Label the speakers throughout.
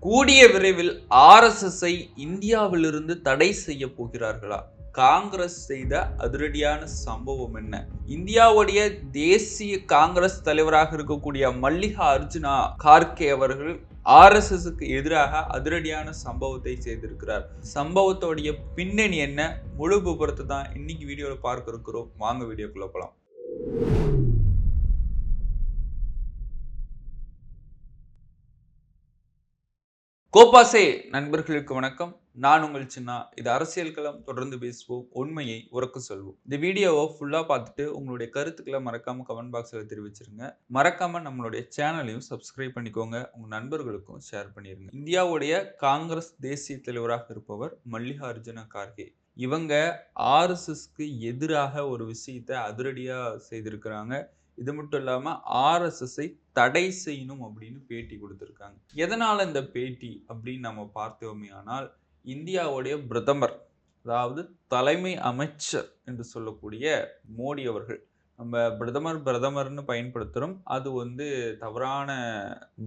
Speaker 1: கூடிய விரைவில் ஆர்எஸ்எஸ்ஐ இந்தியாவிலிருந்து தடை செய்ய போகிறார்களா? காங்கிரஸ் செய்த அதிரடியான சம்பவம் என்ன? இந்தியாவுடைய தேசிய காங்கிரஸ் தலைவராக இருக்கக்கூடிய மல்லிகா அர்ஜுனா கார்கே அவர்கள் ஆர்எஸ்எஸ்க்கு எதிராக அதிரடியான சம்பவத்தை செய்திருக்கிறார். சம்பவத்தோடைய பின்னணி என்ன? முழு விபரத்தை தான் இன்னைக்கு வீடியோல பார்க்க இருக்கிறோம். வாங்க வீடியோக்குள்ள போலாம். கோபாசே நண்பர்களுக்கு வணக்கம். நான் உங்கள் சின்னா. இது அரசியல் களம். தொடர்ந்து பேசுவோம், உண்மையை உறக்க சொல்வோம். இந்த வீடியோவை ஃபுல்லா பார்த்துட்டு உங்களுடைய கருத்துக்களை மறக்காம கமெண்ட் பாக்ஸில் தெரிவிச்சிருங்க. மறக்காம நம்மளுடைய சேனலையும் சப்ஸ்கிரைப் பண்ணிக்கோங்க. உங்க நண்பர்களுக்கும் ஷேர் பண்ணிருங்க. இந்தியாவுடைய காங்கிரஸ் தேசிய தலைவராக இருப்பவர் மல்லிகார்ஜுன கார்கே. இவங்க ஆர்எஸ்எஸ்க்கு எதிராக ஒரு விஷயத்தை அதிரடியா செய்திருக்கிறாங்க. இது மட்டும் இல்லாம ஆர்எஸ்எஸ்ஐ தடை செய்யணும் அப்படின்னு பேட்டி கொடுத்திருக்காங்க. எதனால இந்த பேட்டி அப்படின்னு நம்ம பார்த்தோமே ஆனால், இந்தியாவுடைய பிரதமர், அதாவது தலைமை அமைச்சர் என்று சொல்லக்கூடிய மோடி அவர்கள், நம்ம பிரதமர்னு பயன்படுத்துகிறோம். அது தவறான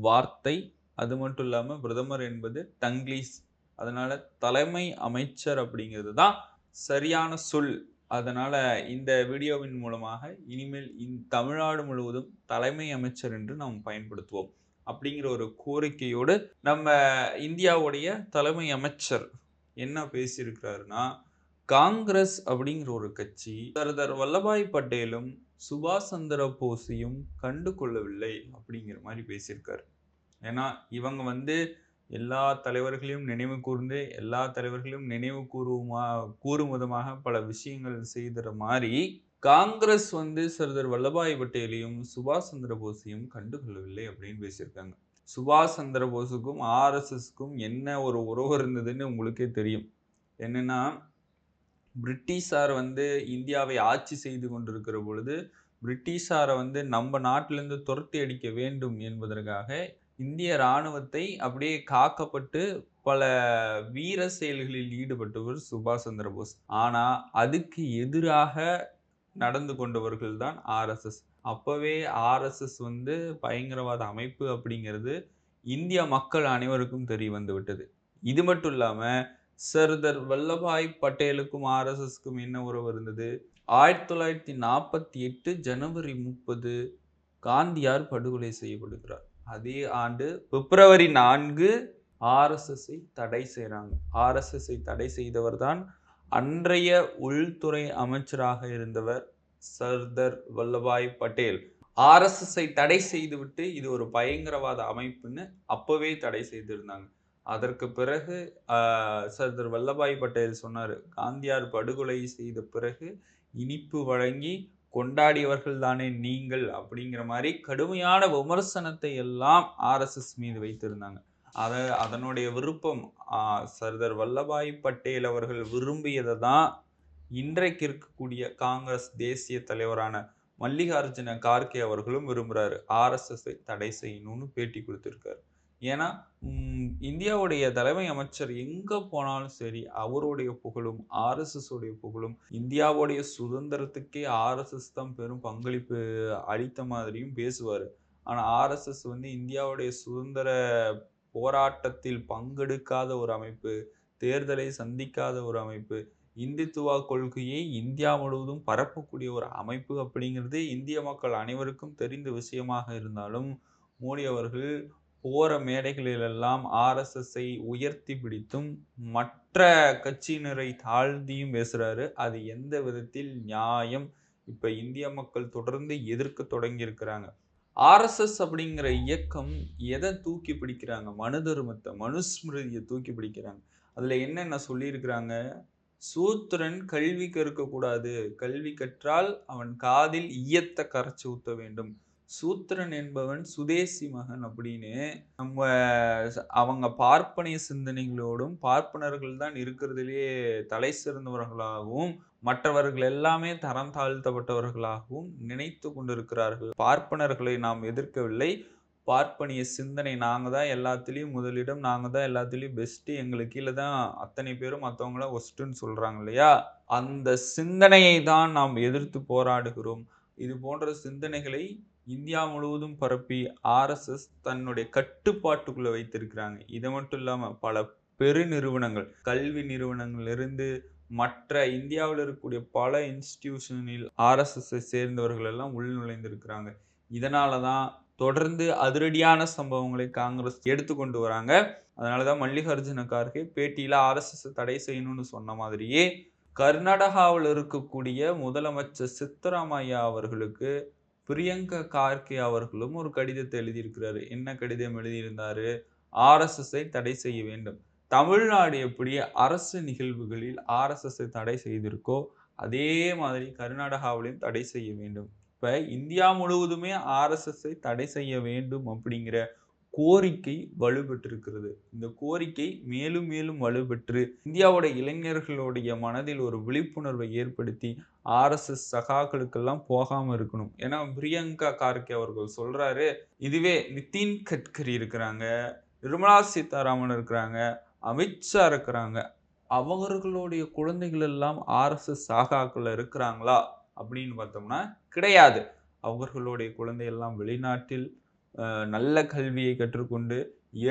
Speaker 1: வார்த்தை. அது மட்டும் இல்லாமல் பிரதமர் என்பது தங்கிலீஷ். அதனால தலைமை அமைச்சர் அப்படிங்கிறது தான் சரியான சொல். அதனால இந்த வீடியோவின் மூலமாக இனிமேல் தமிழ்நாடு முழுவதும் தலைமை அமைச்சர் என்று நாம் பயன்படுத்துவோம் அப்படிங்கிற ஒரு கோரிக்கையோடு நம்ம இந்தியாவுடைய தலைமை அமைச்சர் என்ன பேசியிருக்கிறாருன்னா, காங்கிரஸ் அப்படிங்கிற ஒரு கட்சி சர்தார் வல்லபாய் பட்டேலும் சுபாஷ் சந்திர போஸையும் கண்டு கொள்ளவில்லை அப்படிங்கிற மாதிரி பேசியிருக்காரு. ஏன்னா இவங்க எல்லா தலைவர்களையும் நினைவு கூர்ந்து எல்லா தலைவர்களையும் நினைவு கூறும் விதமாக பல விஷயங்கள் செய்கிற மாதிரி காங்கிரஸ் சர்தார் வல்லபாய் பட்டேலையும் சுபாஷ் சந்திர போஸையும் கண்டுகொள்ளவில்லை அப்படின்னு பேசியிருக்காங்க. சுபாஷ் சந்திர போஸுக்கும் ஆர்எஸ்எஸ்க்கும் என்ன ஒரு உறவு இருந்ததுன்னு உங்களுக்கே தெரியும். என்னன்னா, பிரிட்டிஷார் இந்தியாவை ஆட்சி செய்து கொண்டிருக்கிற பொழுது பிரிட்டிஷாரை நம்ம நாட்டிலிருந்து துரத்தி அடிக்க வேண்டும் என்பதற்காக இந்திய இராணுவத்தை அப்படியே காக்கப்பட்டு பல வீர செயல்களில் ஈடுபட்டவர் சுபாஷ் சந்திர போஸ். ஆனா அதுக்கு எதிராக நடந்து கொண்டவர்கள் தான் ஆர்எஸ்எஸ். அப்பவே ஆர்எஸ்எஸ் பயங்கரவாத அமைப்பு அப்படிங்கிறது இந்திய மக்கள் அனைவருக்கும் தெரிய வந்து விட்டது. இது மட்டும் இல்லாம சர்தார் வல்லபாய் பட்டேலுக்கும் ஆர்எஸ்எஸ்க்கும் என்ன உறவு இருந்தது? 1948 ஜனவரி 30 காந்தியார் படுகொலை செய்யப்படுகிறார். அதே ஆண்டு பிப்ரவரி 4 ஆர்எஸ்எஸ்ஐ தடை செய்கிறாங்க. ஆர்எஸ்எஸ்ஐ தடை செய்தவர் தான் அன்றைய உள்துறை அமைச்சராக இருந்தவர் சர்தார் வல்லபாய் பட்டேல். ஆர்எஸ்எஸ்ஐ தடை செய்துவிட்டு இது ஒரு பயங்கரவாத அமைப்புன்னு அப்பவே தடை செய்திருந்தாங்க. அதற்கு பிறகு சர்தார் வல்லபாய் பட்டேல் சொன்னார், காந்தியார் படுகொலை செய்த பிறகு இனிப்பு வழங்கி கொண்டாடியவர்கள் தானே நீங்கள் அப்படிங்கிற மாதிரி கடுமையான விமர்சனத்தை எல்லாம் ஆர்எஸ்எஸ் மீது வைத்திருந்தாங்க. அதனுடைய விருப்பம் சர்தார் வல்லபாய் பட்டேல் அவர்கள் விரும்பியதை தான் இன்றைக்கு இருக்கக்கூடிய காங்கிரஸ் தேசிய தலைவரான மல்லிகார்ஜுன கார்கே அவர்களும் விரும்புகிறாரு. ஆர்எஸ்எஸ்ஐ தடை செய்யணும்னு பேட்டி கொடுத்திருக்காரு. ஏன்னா இந்தியாவுடைய தலைமை அமைச்சர் எங்க போனாலும் சரி அவருடைய புகழும் ஆர்எஸ்எஸ் உடைய புகழும், இந்தியாவுடைய சுதந்திரத்துக்கே ஆர்எஸ்எஸ் தான் பெரும் பங்களிப்பு அளித்த மாதிரியும் பேசுவார். ஆனால் ஆர்எஸ்எஸ் இந்தியாவுடைய சுதந்திர போராட்டத்தில் பங்கெடுக்காத ஒரு அமைப்பு, தேர்தலை சந்திக்காத ஒரு அமைப்பு, இந்துத்துவா கொள்கையை இந்தியா முழுவதும் பரப்பக்கூடிய ஒரு அமைப்பு அப்படிங்கிறது இந்திய மக்கள் அனைவருக்கும் தெரிந்த விஷயமாக இருந்தாலும், மோடி அவர்கள் போற மேடைகளிலெல்லாம் ஆர்எஸ்எஸ்ஐ உயர்த்தி பிடித்தும் மற்ற கட்சியினரை தாழ்த்தியும் பேசுறாரு. அது எந்த விதத்தில் நியாயம்? இப்ப இந்திய மக்கள் தொடர்ந்து எதிர்க்க தொடங்கி இருக்கிறாங்க. ஆர்எஸ்எஸ் அப்படிங்கிற இயக்கம் எதை தூக்கி பிடிக்கிறாங்க? மனு தர்மத்தை, மனுஸ்மிருதியை தூக்கி பிடிக்கிறாங்க. அதுல என்னென்ன சொல்லியிருக்கிறாங்க? சூத்திரன் கல்வி கற்கக்கூடாது, கல்வி கற்றால் அவன் காதில் ஈயத்தை கரைச்சி ஊத்த வேண்டும், சூத்திரன் என்பவன் சுதேசி மகன் அப்படின்னு அவங்க பார்ப்பனிய சிந்தனைகளோடும் பார்ப்பனர்கள் தான் இருக்கிறதுலேயே தலை சிறந்தவர்களாகவும் மற்றவர்கள் எல்லாமே தரம் தாழ்த்தப்பட்டவர்களாகவும் நினைத்து கொண்டிருக்கிறார்கள். பார்ப்பனர்களை நாம் எதிர்க்கவில்லை. பார்ப்பனிய சிந்தனை, நாங்கள் தான் எல்லாத்துலேயும் முதலிடம், நாங்கள் தான் எல்லாத்துலேயும் பெஸ்ட்டு, எங்களுக்கு கீழே தான் அத்தனை பேரும் மற்றவங்களாம் ஒஸ்ட்டுன்னு சொல்கிறாங்க இல்லையா? அந்த சிந்தனையை தான் நாம் எதிர்த்து போராடுகிறோம். இது போன்ற சிந்தனைகளை இந்தியா முழுவதும் பரப்பி ஆர்எஸ்எஸ் தன்னுடைய கட்டுப்பாட்டுக்குள்ள வைத்திருக்கிறாங்க. இது மட்டும் இல்லாம பல பெருநிறுவனங்கள், கல்வி நிறுவனங்களிலிருந்து மற்ற இந்தியாவில் இருக்கக்கூடிய பல இன்ஸ்டிடியூஷனில் ஆர்எஸ்எஸ்ஸை சேர்ந்தவர்கள் எல்லாம் உள்நுழைந்திருக்கிறாங்க. இதனால தான் தொடர்ந்து அதிரடியான சம்பவங்களை காங்கிரஸ் எடுத்துக்கொண்டு வராங்க. அதனால தான் மல்லிகார்ஜுன கார்கே பேட்டியில ஆர்எஸ்எஸ் தடை செய்யணும்னு சொன்ன மாதிரியே கர்நாடகாவில் இருக்கக்கூடிய முதலமைச்சர் சித்தராமையா அவர்களுக்கு பிரியங்கா கார்கே அவர்களும் ஒரு கடிதத்தை எழுதியிருக்கிறாரு. என்ன கடிதம் எழுதியிருந்தாரு? ஆர்எஸ்எஸ்ஸை தடை செய்ய வேண்டும். தமிழ்நாடு எப்படி அரசு நிகழ்வுகளில் ஆர்எஸ்எஸ்ஸை தடை செய்திருக்கோ அதே மாதிரி கர்நாடகாவிலையும் தடை செய்ய வேண்டும். இப்ப இந்தியா முழுவதுமே ஆர்எஸ்எஸ்ஸை தடை செய்ய வேண்டும் அப்படிங்கிற கோரிக்கை வலுப்பெற்றிருக்கிறது. இந்த கோரிக்கை மேலும் மேலும் வலுப்பெற்று இந்தியாவுடைய இளைஞர்களுடைய மனதில் ஒரு விழிப்புணர்வை ஏற்படுத்தி ஆர்எஸ்எஸ் சகாக்களுக்கெல்லாம் போகாம இருக்கணும். ஏன்னா பிரியங்கா கார்கே அவர்கள் சொல்றாரு, இதுவே நிதின் கட்கரி இருக்கிறாங்க, நிர்மலா சீதாராமன் இருக்கிறாங்க, அமித்ஷா இருக்கிறாங்க, அவர்களுடைய குழந்தைகள் எல்லாம் ஆர்எஸ்எஸ் சாகாக்கள் இருக்கிறாங்களா அப்படின்னு பார்த்தோம்னா கிடையாது. அவர்களுடைய குழந்தை எல்லாம் வெளிநாட்டில் நல்ல கல்வியை கற்றுக்கொண்டு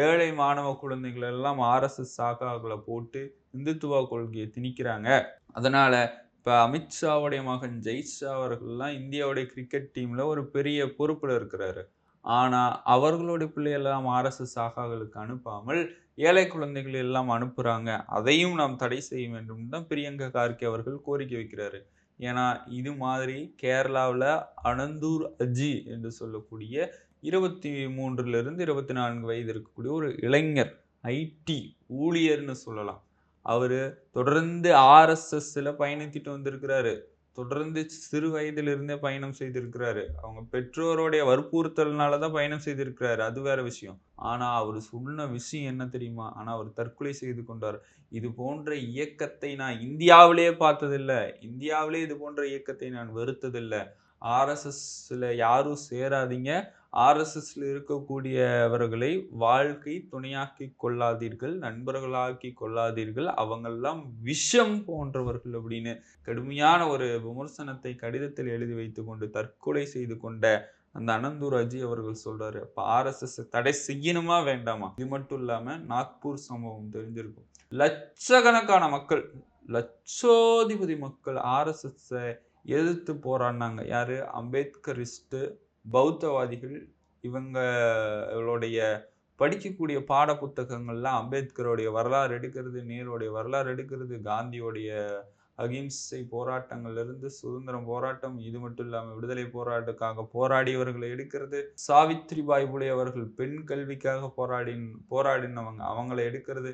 Speaker 1: ஏழை மாணவ குழந்தைகள் எல்லாம் ஆர்எஸ்எஸ் சாகாக்களை போட்டு இந்துத்துவ கொள்கையை திணிக்கிறாங்க. அதனால இப்ப அமித்ஷாவுடைய மகன் ஜெய்ஷா அவர்கள்லாம் இந்தியாவுடைய கிரிக்கெட் டீம்ல ஒரு பெரிய பொறுப்புல இருக்கிறாரு. ஆனா அவர்களுடைய பிள்ளையெல்லாம் ஆர்எஸ்எஸ் சாகாக்களுக்கு அனுப்பாமல் ஏழை குழந்தைகள் எல்லாம் அனுப்புறாங்க. அதையும் நாம் தடை செய்ய வேண்டும் தான் பிரியங்கா கார்கே அவர்கள் கோரிக்கை வைக்கிறாரு. ஏன்னா இது மாதிரி கேரளாவில் அனந்தூர் அஜி என்று சொல்லக்கூடிய 23 24 வயது இருக்கக்கூடிய ஒரு இளைஞர், ஐடி ஊழியர்னு சொல்லலாம். அவரு தொடர்ந்து ஆர்எஸ்எஸ்ல பயணித்துட்டு வந்திருக்கிறாரு. தொடர்ந்து சிறு வயதிலிருந்தே பயணம் செய்திருக்கிறாரு. அவங்க பெற்றோருடைய வற்புறுத்தல்னால தான் பயணம் செய்திருக்கிறாரு. அது வேற விஷயம். ஆனா அவரு சொன்ன விஷயம் என்ன தெரியுமா? ஆனா அவர் தற்கொலை செய்து கொண்டார். இது போன்ற இயக்கத்தை நான் இந்தியாவிலேயே பார்த்ததில்ல. இந்தியாவிலே இது போன்ற இயக்கத்தை நான் வெறுத்ததில்ல. ஆர்எஸ்எஸ்ல யாரும் சேராதீங்க. ஆர்எஸ்எஸ்ல இருக்கக்கூடியவர்களை வாழ்க்கை துணையாக்கி கொள்ளாதீர்கள், நண்பர்களாக்கி கொள்ளாதீர்கள். அவங்கெல்லாம் விஷம் போன்றவர்கள் அப்படின்னு கடுமையான ஒரு விமர்சனத்தை கடிதத்தில் எழுதி வைத்துக் கொண்டு தற்கொலை செய்து கொண்ட அந்த அனந்தூர் அஜி அவர்கள் சொல்றாரு. அப்ப ஆர்எஸ்எஸ் தடை செய்யணுமா வேண்டாமா? இது மட்டும் இல்லாம நாக்பூர் சம்பவம் தெரிஞ்சிருக்கும். லட்சக்கணக்கான மக்கள், லட்சோதிபதி மக்கள் ஆர்எஸ்எஸ் எதிர்த்து போராடினாங்க. யாரு? அம்பேத்கரிஸ்ட், பௌத்தவாதிகள். இவங்களுடைய படிக்கக்கூடிய பாட புத்தகங்கள்லாம் அம்பேத்கருடைய வரலாறு எடுக்கிறது, நேருடைய வரலாறு எடுக்கிறது, காந்தியோடைய அகிம்சை போராட்டங்கள்ல இருந்து சுதந்திரம் போராட்டம், இது மட்டும் இல்லாம விடுதலை போராட்டத்துக்காக போராடியவர்களை எடுக்கிறது, சாவித்ரிபாய் புலே அவர்கள் பெண் கல்விக்காக போராடினவங்க அவங்களை எடுக்கிறது,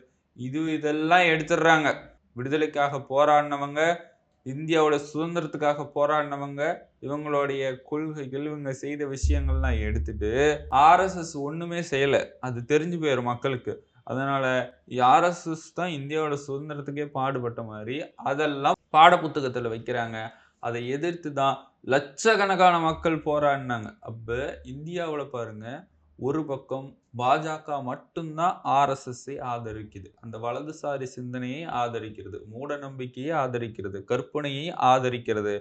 Speaker 1: இதெல்லாம் எடுத்துடுறாங்க. விடுதலைக்காக போராடினவங்க, இந்தியாவோட சுதந்திரத்துக்காக போராடினவங்க, இவங்களுடைய கொள்கைகள், இவங்க செய்த விஷயங்கள்லாம் எடுத்துட்டு ஆர்எஸ்எஸ் ஒண்ணுமே செய்யல. அது தெரிஞ்சு போயிடும் மக்களுக்கு. அதனால ஆர்எஸ்எஸ் தான் இந்தியாவோட சுதந்திரத்துக்கே பாடுபட்ட மாதிரி அதெல்லாம் பாட புத்தகத்துல வைக்கிறாங்க. அதை எதிர்த்து தான் லட்சக்கணக்கான மக்கள் போராடினாங்க. அப்ப இந்தியாவுல பாருங்க, ஒரு பக்கம் பாஜக மட்டும்தான் ஆர்எஸ்எஸ்ஸை ஆதரிக்குது. அந்த வலதுசாரி சிந்தனையை ஆதரிக்கிறது, மூட நம்பிக்கையை ஆதரிக்கிறது, கற்பனையை ஆதரிக்கிறது.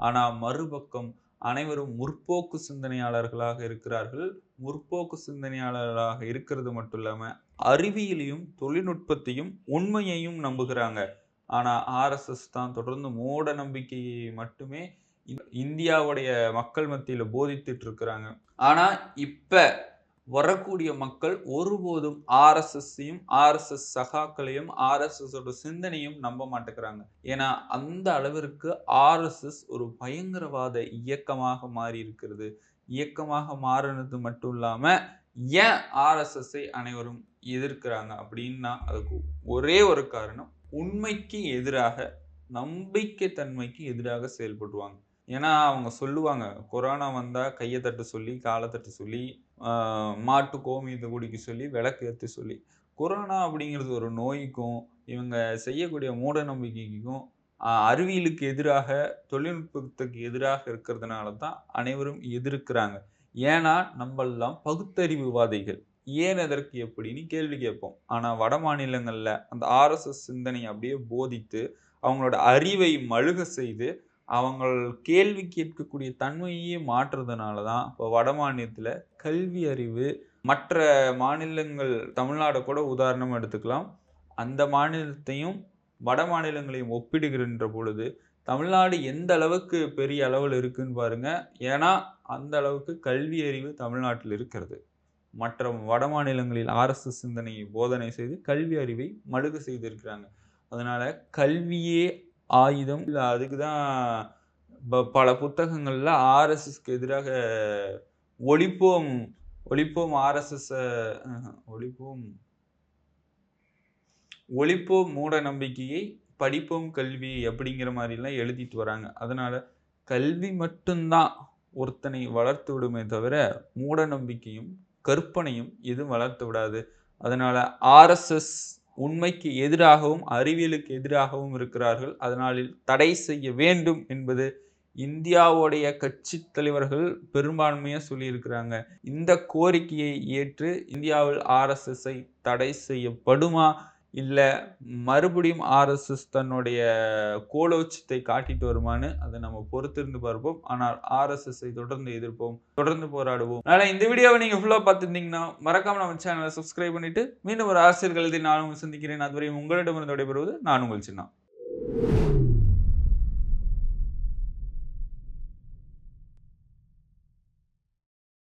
Speaker 1: ஆனா மறுபக்கம் அனைவரும் முற்போக்கு சிந்தனையாளர்களாக இருக்கிறார்கள். முற்போக்கு சிந்தனையாளர்களாக இருக்கிறது மட்டும் இல்லாம அறிவியலையும் தொழில்நுட்பத்தையும் உண்மையையும் நம்புகிறாங்க. ஆனா ஆர்எஸ்எஸ் தான் தொடர்ந்து மூட நம்பிக்கையை மட்டுமே இந்தியாவுடைய மக்கள் மத்தியில போதித்துட்டு இருக்கிறாங்க. ஆனா இப்ப வரக்கூடிய மக்கள் ஒருபோதும் ஆர்எஸ்எஸ்ஸையும் ஆர்எஸ்எஸ் சகாக்களையும் ஆர்எஸ்எஸ் சிந்தனையும் நம்ப மாட்டேங்கிறாங்க. ஏன்னா அந்த அளவிற்கு ஆர்எஸ்எஸ் ஒரு பயங்கரவாத இயக்கமாக மாறி இருக்கிறது. இயக்கமாக மாறினது மட்டும் இல்லாம ஏன் ஆர்எஸ்எஸ்ஸை அனைவரும் எதிர்க்கிறாங்க அப்படின்னா அதுக்கு ஒரே ஒரு காரணம், உண்மைக்கு எதிராக, நம்பிக்கை தன்மைக்கு எதிராக செயல்படுவாங்க. ஏன்னா அவங்க சொல்லுவாங்க, கொரோனா வந்தா கையை தட்ட சொல்லி, காலை தட்ட சொல்லி, மாட்டு கோமியத்தை குடிக்க சொல்லி, விளக்கு ஏற்ற சொல்லி. கொரோனா அப்படிங்கிறது ஒரு நோய்க்கும் இவங்க செய்யக்கூடிய மூட நம்பிக்கைக்கும் அறிவியலுக்கு எதிராக, தொழில்நுட்பத்துக்கு எதிராக இருக்கிறதுனால தான் அனைவரும் எதிர்க்கிறாங்க. ஏன்னா நம்மெல்லாம் பகுத்தறிவுவாதிகள். ஏன் எதற்கு எப்படின்னு கேள்வி கேட்போம். ஆனா வட மாநிலங்கள்ல அந்த ஆர்எஸ்எஸ் சிந்தனை அப்படியே போதித்து அவங்களோட அறிவை மழுக செய்து அவங்கள் கேள்வி கேட்கக்கூடிய தன்மையே மாற்றுறதுனால தான் இப்போ வட மாநிலத்தில் கல்வி அறிவு மற்ற மாநிலங்கள், தமிழ்நாடு கூட உதாரணம் எடுத்துக்கலாம். அந்த மாநிலத்தையும் வட மாநிலங்களையும் ஒப்பிடுகின்ற பொழுது தமிழ்நாடு எந்த அளவுக்கு பெரிய அளவில் இருக்குன்னு பாருங்க. ஏன்னா அந்த அளவுக்கு கல்வி அறிவு தமிழ்நாட்டில் இருக்கிறது. மற்ற வட மாநிலங்களில் ஆர்எஸ்எஸ் சிந்தனையை போதனை செய்து கல்வி அறிவை மழுகு செய்திருக்கிறாங்க. அதனால கல்வியே ஆயுதம். இல்லை அதுக்கு தான் பல புத்தகங்கள்ல ஆர்எஸ்எஸ்க்கு எதிராக ஒழிப்போம் ஒழிப்போம் ஆர்எஸ்எஸ் ஒழிப்போம் மூட நம்பிக்கையை, படிப்போம் கல்வி அப்படிங்கிற மாதிரிலாம் எழுதிட்டு வராங்க. அதனால கல்வி மட்டும்தான் ஒருத்தனை வளர்த்து விடுமே தவிர மூட நம்பிக்கையும் கற்பனையும் எதுவும் வளர்த்து விடாது. அதனால ஆர்எஸ்எஸ் உண்மைக்கு எதிராகவும் அறிவியலுக்கு எதிராகவும் இருக்கிறார்கள். அதனால் தடை செய்ய வேண்டும் என்பது இந்தியாவுடைய கட்சி தலைவர்கள் பெரும்பான்மையாக சொல்லியிருக்கிறாங்க. இந்த கோரிக்கையை ஏற்று இந்தியாவில் ஆர்எஸ்எஸ்ஸை தடை செய்யப்படுமா, இல்லை மறுபடியும் ஆர்எஸ்எஸ் தன்னுடைய கோலோச்சத்தை காட்டிட்டு வருமானு அதை நம்ம பொறுத்திருந்து பார்ப்போம். ஆனால் ஆர்எஸ்எஸ்ஸை தொடர்ந்து எதிர்ப்போம், தொடர்ந்து போராடுவோம். அதனால் இந்த வீடியோவை நீங்கள் ஃபுல்லாக பார்த்துருந்தீங்கன்னா மறக்காம நம்ம சேனலை சப்ஸ்கிரைப் பண்ணிட்டு மீண்டும் ஒரு அரசியல் கல்வி நானும் சந்திக்கிறேன். அதுவரை உங்களிடமிருந்து விடைபெறுவது நான் உங்கள் சின்ன.